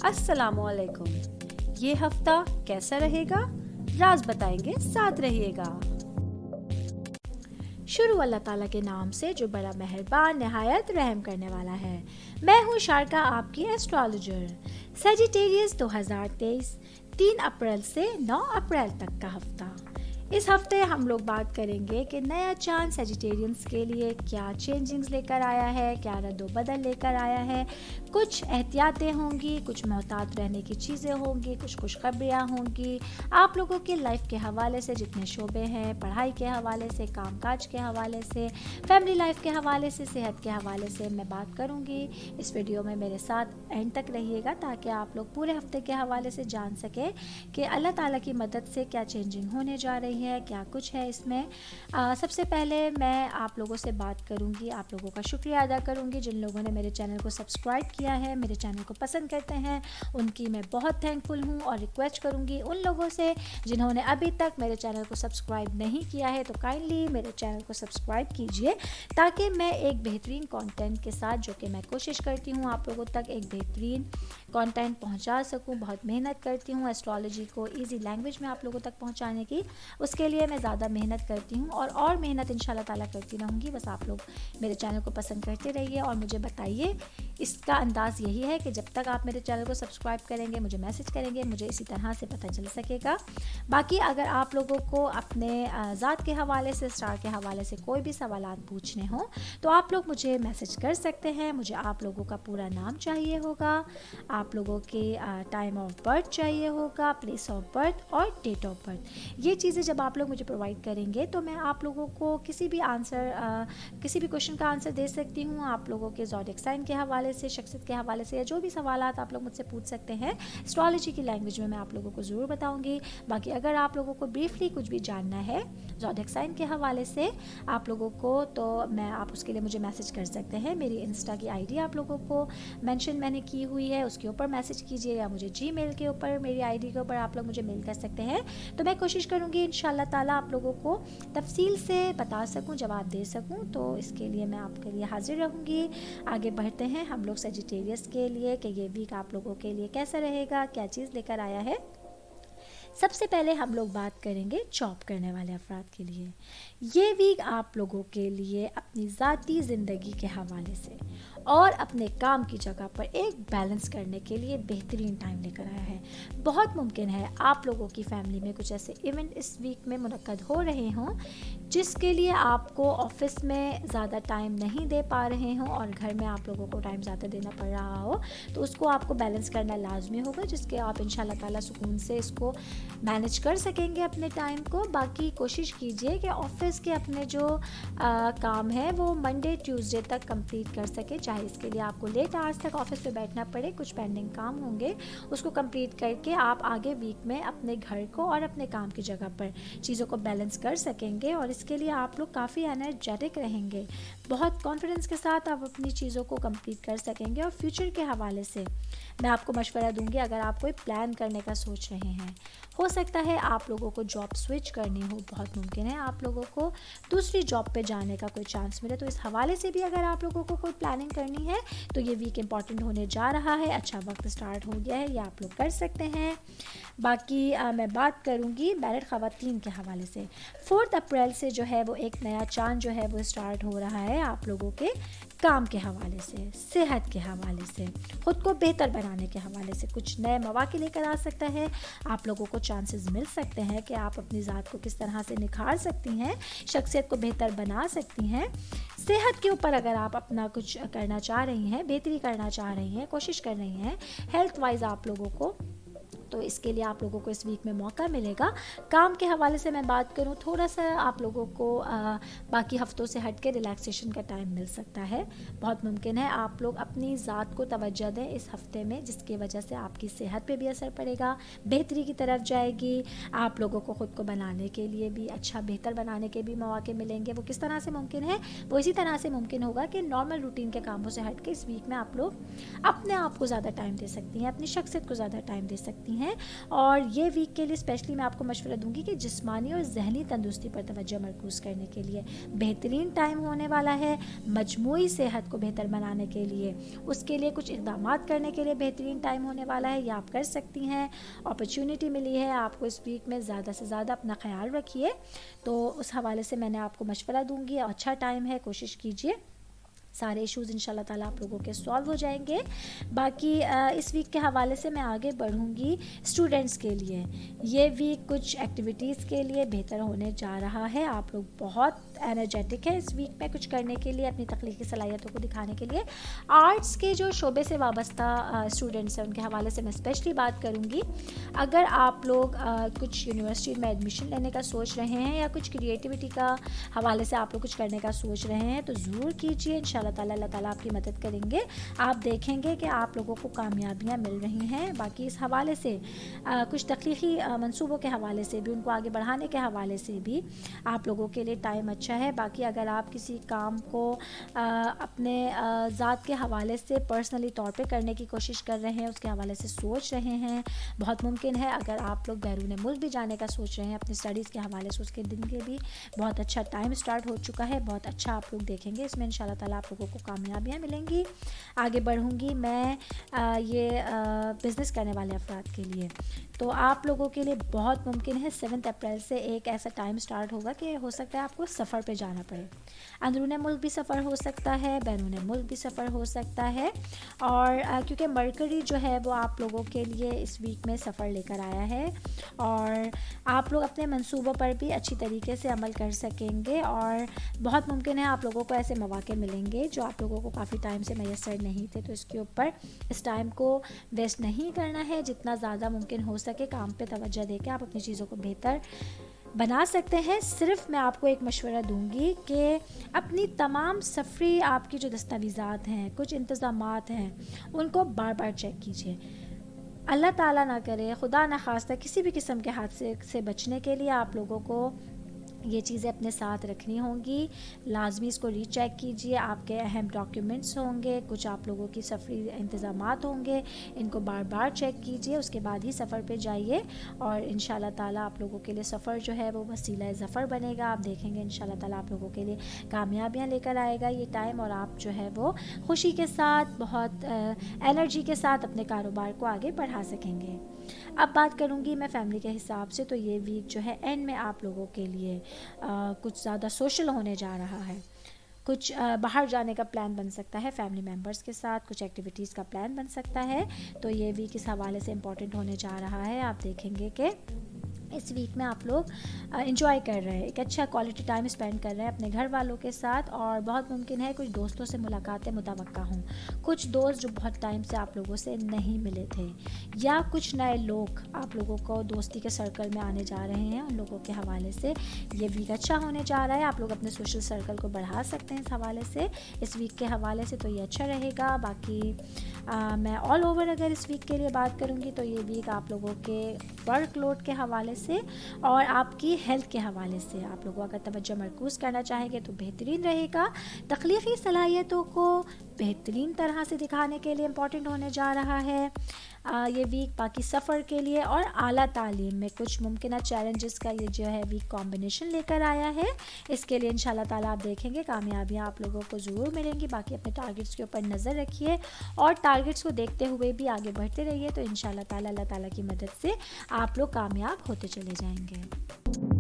अस्सलामुअलैकुम। ये हफ्ता कैसा रहेगा, राज बताएंगे, साथ रहिएगा। शुरू अल्लाह ताला के नाम से जो बड़ा मेहरबान नहायत रहम करने वाला है। मैं हूँ शारका, आपकी एस्ट्रोलॉजर। सेजिटेरियस 2023 3 अप्रैल से 9 अप्रैल तक का हफ्ता। इस हफ्ते हम लोग बात करेंगे कि नया चांद सेजिटेरियंस के लिए क्या चेंजिंग्स लेकर आया है, क्या रद्दोबदल लेकर आया है। कुछ एहतियातें होंगी, कुछ मोहतात रहने की चीज़ें होंगी, कुछ खुशखबरियाँ होंगी। आप लोगों के लाइफ के हवाले से जितने शोबे हैं, पढ़ाई के हवाले से, कामकाज के हवाले से, फैमिली लाइफ के हवाले से, सेहत के हवाले से मैं बात करूँगी। इस वीडियो में मेरे साथ एंड तक रहिएगा ताकि आप लोग पूरे हफ्ते के हवाले से जान सकें कि अल्लाह ताला की मदद से क्या चेंजिंग होने जा रही है, क्या कुछ है इसमें। सबसे पहले मैं आप लोगों से बात करूंगी, आप लोगों का शुक्रिया अदा करूंगी जिन लोगों ने मेरे चैनल को सब्सक्राइब किया है, मेरे चैनल को पसंद करते हैं, उनकी मैं बहुत थैंकफुल हूं। और रिक्वेस्ट करूंगी उन लोगों से जिन्होंने अभी तक मेरे चैनल को सब्सक्राइब नहीं किया है तो काइंडली मेरे चैनल को सब्सक्राइब कीजिए ताकि मैं एक बेहतरीन कंटेंट के साथ, जो कि मैं कोशिश करती हूँ आप लोगों तक एक बेहतरीन कंटेंट पहुँचा सकूँ। बहुत मेहनत करती हूँ एस्ट्रोलॉजी को ईजी लैंग्वेज में आप लोगों तक पहुँचाने की, उसके लिए मैं ज़्यादा मेहनत करती हूँ और मेहनत इंशाल्लाह ताला करती रहूँगी। बस आप लोग मेरे चैनल को पसंद करते रहिए और मुझे बताइए। इसका अंदाज़ यही है कि जब तक आप मेरे चैनल को सब्सक्राइब करेंगे, मुझे मैसेज करेंगे, मुझे इसी तरह से पता चल सकेगा। बाकी अगर आप लोगों को अपने ज़ात के हवाले से, स्टार के हवाले से कोई भी सवालात पूछने हों तो आप लोग मुझे मैसेज कर सकते हैं। मुझे आप लोगों का पूरा नाम चाहिए होगा, आप लोगों के टाइम ऑफ बर्थ चाहिए होगा, प्लेस ऑफ बर्थ और डेट ऑफ बर्थ। ये चीज़ें जब आप लोग मुझे प्रोवाइड करेंगे तो मैं आप लोगों को किसी भी क्वेश्चन का आंसर दे सकती हूँ। आप लोगों के ज़ोडिएक साइन के हवाले से, शख्सियत के हवाले से, या जो भी सवालात आप लोग मुझसे पूछ सकते हैं एस्ट्रोलॉजी की लैंग्वेज में मैं आप लोगों को ज़रूर बताऊँगी। बाकी अगर आप लोगों को ब्रीफली कुछ भी जानना है ज़ोडिएक साइन के हवाले से आप लोगों को, तो आप उसके लिए मुझे मैसेज कर सकते हैं। मेरी इंस्टा की आईडी आप लोगों को मेंशन मैंने की हुई है, उसके ऊपर मैसेज कीजिए, या मुझे जीमेल के ऊपर, मेरी आईडी के ऊपर आप लोग मुझे मेल कर सकते हैं। तो मैं कोशिश करूँगी इंशाल्लाह ताला आप लोगों को तफसील से बता सकूं, जवाब दे सकूं। तो इसके लिए मैं आपके लिए हाजिर रहूँगी। आगे बढ़ते हैं हम लोग सेजिटेरियस के लिए कि ये वीक आप लोगों के लिए कैसा रहेगा, क्या चीज़ लेकर आया है। सबसे पहले हम लोग बात करेंगे जॉब करने वाले अफराद के लिए। ये वीक आप लोगों के लिए अपनी ज़ाती ज़िंदगी के हवाले से और अपने काम की जगह पर एक बैलेंस करने के लिए बेहतरीन टाइम लेकर आया है। बहुत मुमकिन है आप लोगों की फैमिली में कुछ ऐसे इवेंट इस वीक में मुनक्कद हो रहे हों जिसके लिए आपको ऑफिस में ज़्यादा टाइम नहीं दे पा रहे हों और घर में आप लोगों को टाइम ज़्यादा देना पड़ रहा हो, तो उसको आपको बैलेंस करना लाजमी होगा, जिसके आप इंशाल्लाह ताला सुकून से इसको मैनेज कर सकेंगे अपने टाइम को। बाकी कोशिश कीजिए कि ऑफिस के अपने जो काम है वो मंडे ट्यूसडे तक कंप्लीट कर सके, चाहे इसके लिए आपको लेट आवर्स तक ऑफिस पे बैठना पड़े। कुछ पेंडिंग काम होंगे उसको कंप्लीट करके आप आगे वीक में अपने घर को और अपने काम की जगह पर चीज़ों को बैलेंस कर सकेंगे और इसके लिए आप लोग काफ़ी एनर्जेटिक रहेंगे। बहुत कॉन्फिडेंस के साथ आप अपनी चीज़ों को कंप्लीट कर सकेंगे। और फ्यूचर के हवाले से मैं आपको मशवरा दूंगी, अगर आप कोई प्लान करने का सोच रहे हैं, हो सकता है आप लोगों को जॉब स्विच करनी हो, बहुत मुमकिन है आप लोगों को दूसरी जॉब पे जाने का कोई चांस मिले, तो इस हवाले से भी अगर आप लोगों को कोई प्लानिंग करनी है तो ये वीक इम्पॉर्टेंट होने जा रहा है। अच्छा वक्त स्टार्ट हो गया है, ये आप लोग कर सकते हैं। बाकी मैं बात करूँगी मैरिड ख़वातीन के हवाले से। 4 अप्रैल से जो है वो एक नया चांद जो है वो स्टार्ट हो रहा है आप लोगों के काम के हवाले से, सेहत के हवाले से, ख़ुद को बेहतर बनाने के हवाले से कुछ नए मौक़े लेकर आ सकता है। आप लोगों को चांसेस मिल सकते हैं कि आप अपनी ज़ात को किस तरह से निखार सकती हैं, शख्सियत को बेहतर बना सकती हैं। सेहत के ऊपर अगर आप अपना कुछ करना चाह रही हैं, बेहतरी करना चाह रही हैं, कोशिश कर रही हैं हेल्थ वाइज आप लोगों को, तो इसके लिए आप लोगों को इस वीक में मौका मिलेगा। काम के हवाले से मैं बात करूं, थोड़ा सा आप लोगों को बाकी हफ्तों से हट के रिलैक्सेशन का टाइम मिल सकता है। बहुत मुमकिन है आप लोग अपनी ज़ात को तवज्जो दें इस हफ्ते में, जिसकी वजह से आपकी सेहत पे भी असर पड़ेगा, बेहतरी की तरफ जाएगी। आप लोगों को ख़ुद को बनाने के लिए भी, अच्छा बेहतर बनाने के भी मौके मिलेंगे। वो किस तरह से मुमकिन है, वो इसी तरह से मुमकिन होगा कि नॉर्मल रूटीन के कामों से हट के इस वीक में आप लोग अपने आप को ज़्यादा टाइम दे सकती हैं, अपनी शख्सियत को ज़्यादा टाइम दे सकती हैं। हैं। और ये वीक के लिए स्पेशली मैं आपको मशवरा दूंगी कि जिस्मानी और जहनी तंदुरुस्ती पर तवज्जो मरकूज़ करने के लिए बेहतरीन टाइम होने वाला है। मजमूई सेहत को बेहतर बनाने के लिए, उसके लिए कुछ इक़दाम करने के लिए बेहतरीन टाइम होने वाला है। ये आप कर सकती हैं, अपॉर्चुनिटी मिली है आपको इस वीक में। ज़्यादा से ज़्यादा अपना ख्याल रखिए। तो उस हवाले से मैंने आपको मशवरा दूंगी। अच्छा टाइम है, कोशिश कीजिए, सारे इश्यूज़ इंशाल्लाह ताला आप लोगों के सॉल्व हो जाएंगे। बाकी इस वीक के हवाले से मैं आगे बढ़ूंगी। स्टूडेंट्स के लिए ये वीक कुछ एक्टिविटीज़ के लिए बेहतर होने जा रहा है। आप लोग बहुत एनर्जेटिक है इस वीक में कुछ करने के लिए, अपनी तख्लीकी सलाहियतों को दिखाने के लिए। आर्ट्स के जो शोबे से वाबस्ता स्टूडेंट्स हैं उनके हवाले से मैं स्पेशली बात करूँगी। अगर आप लोग कुछ यूनिवर्सिटी में एडमिशन लेने का सोच रहे हैं या कुछ क्रिएटिविटी का हवाले से आप लोग कुछ करने का सोच रहे हैं तो ज़रूर कीजिए। अल्लाह ताला आपकी मदद करेंगे। आप देखेंगे कि आप लोगों को कामयाबियाँ मिल रही हैं। बाकी इस हवाले से कुछ तख्लीकी मंसूबों के हवाले से भी, उनको आगे बढ़ाने के हवाले से भी आप लोगों के लिए टाइम अच्छा है। बाकी अगर आप किसी काम को अपने ज़ात के हवाले से पर्सनली तौर पे करने की कोशिश कर रहे हैं, उसके हवाले से सोच रहे हैं, बहुत मुमकिन है अगर आप लोग बैरून मुल्क भी जाने का सोच रहे हैं अपनी स्टडीज़ के हवाले से, उसके दिन के भी बहुत अच्छा टाइम स्टार्ट हो चुका है। बहुत अच्छा आप लोग देखेंगे इसमें इंशाल्लाह ताला आप लोगों को कामयाबियाँ मिलेंगी। आगे बढ़ूँगी मैं ये बिज़नेस करने वाले अफराद के लिए। तो आप लोगों के लिए बहुत मुमकिन है 7 अप्रैल से एक ऐसा टाइम स्टार्ट होगा कि हो सकता है आपको सफ़र पे जाना पड़े। अंदरूनी मुल्क भी सफ़र हो सकता है, बैरून मुल्क भी सफ़र हो सकता है। और क्योंकि मरकरी जो है वो आप लोगों के लिए इस वीक में सफ़र लेकर आया है और आप लोग अपने मंसूबों पर भी अच्छी तरीके से अमल कर सकेंगे। और बहुत मुमकिन है आप लोगों को ऐसे मौके मिलेंगे जो आप लोगों को काफ़ी टाइम से मैसर नहीं थे। तो इसके ऊपर इस टाइम को वेस्ट नहीं करना है, जितना ज़्यादा मुमकिन हो सके काम पे तवज्जो देके आप अपनी चीज़ों को बेहतर बना सकते हैं। सिर्फ मैं आपको एक मशवरा दूंगी कि अपनी तमाम सफ़री आपकी जो दस्तावेज़ात हैं, कुछ इंतज़ामात हैं, उनको बार बार चेक कीजिए। अल्लाह ताला ना करे, खुदा ना खास्ता किसी भी किस्म के हादसे से बचने के लिए आप लोगों को ये चीज़ें अपने साथ रखनी होंगी। लाजमी इसको रीचेक कीजिए। आपके अहम डॉक्यूमेंट्स होंगे, कुछ आप लोगों की सफ़री इंतज़ामात होंगे, इनको बार बार चेक कीजिए। उसके बाद ही सफ़र पे जाइए और इंशाल्लाह ताला आप लोगों के लिए सफ़र जो है वो वसीला ज़फ़र बनेगा। आप देखेंगे इंशाल्लाह ताला आप लोगों के लिए कामयाबियाँ लेकर आएगा ये टाइम और आप जो है वो खुशी के साथ, बहुत एनर्जी के साथ अपने कारोबार को आगे बढ़ा सकेंगे। अब बात करूँगी मैं फैमिली के हिसाब से। तो ये वीक जो है एंड में आप लोगों के लिए कुछ ज़्यादा सोशल होने जा रहा है। कुछ बाहर जाने का प्लान बन सकता है फैमिली मेम्बर्स के साथ, कुछ एक्टिविटीज़ का प्लान बन सकता है। तो ये वीक इस हवाले से इम्पॉर्टेंट होने जा रहा है। आप देखेंगे कि इस वीक में आप लोग एंजॉय कर रहे हैं, एक अच्छा क्वालिटी टाइम स्पेंड कर रहे हैं अपने घर वालों के साथ। और बहुत मुमकिन है कुछ दोस्तों से मुलाकातें मुतवक्का हों, कुछ दोस्त जो बहुत टाइम से आप लोगों से नहीं मिले थे, या कुछ नए लोग आप लोगों को दोस्ती के सर्कल में आने जा रहे हैं। उन लोगों के हवाले से ये वीक अच्छा होने जा रहा है। आप लोग अपने सोशल सर्कल को बढ़ा सकते हैं इस हवाले से, इस वीक के हवाले से। तो ये अच्छा रहेगा। बाकी मैं ऑल ओवर अगर इस वीक के लिए बात करूँगी तो ये वीक आप लोगों के वर्कलोड के हवाले से और आपकी हेल्थ के हवाले से आप लोगों अगर तवज्जो मरकूज़ करना चाहेंगे तो बेहतरीन रहेगा। तख्लीकी सलाहियतों को बेहतरीन तरह से दिखाने के लिए इम्पॉर्टेंट होने जा रहा है ये वीक। बाकी सफ़र के लिए और आला तालीम में कुछ मुमकिन चैलेंजेस का ये जो है वीक कॉम्बिनेशन लेकर आया है। इसके लिए इंशाल्लाह ताला आप देखेंगे कामयाबियाँ आप लोगों को ज़रूर मिलेंगी। बाकी अपने टारगेट्स के ऊपर नज़र रखिए और टारगेट्स को देखते हुए भी आगे बढ़ते रहिए। तो इंशाल्लाह ताला अल्लाह ताला की मदद से आप लोग कामयाब होते चले जाएंगे।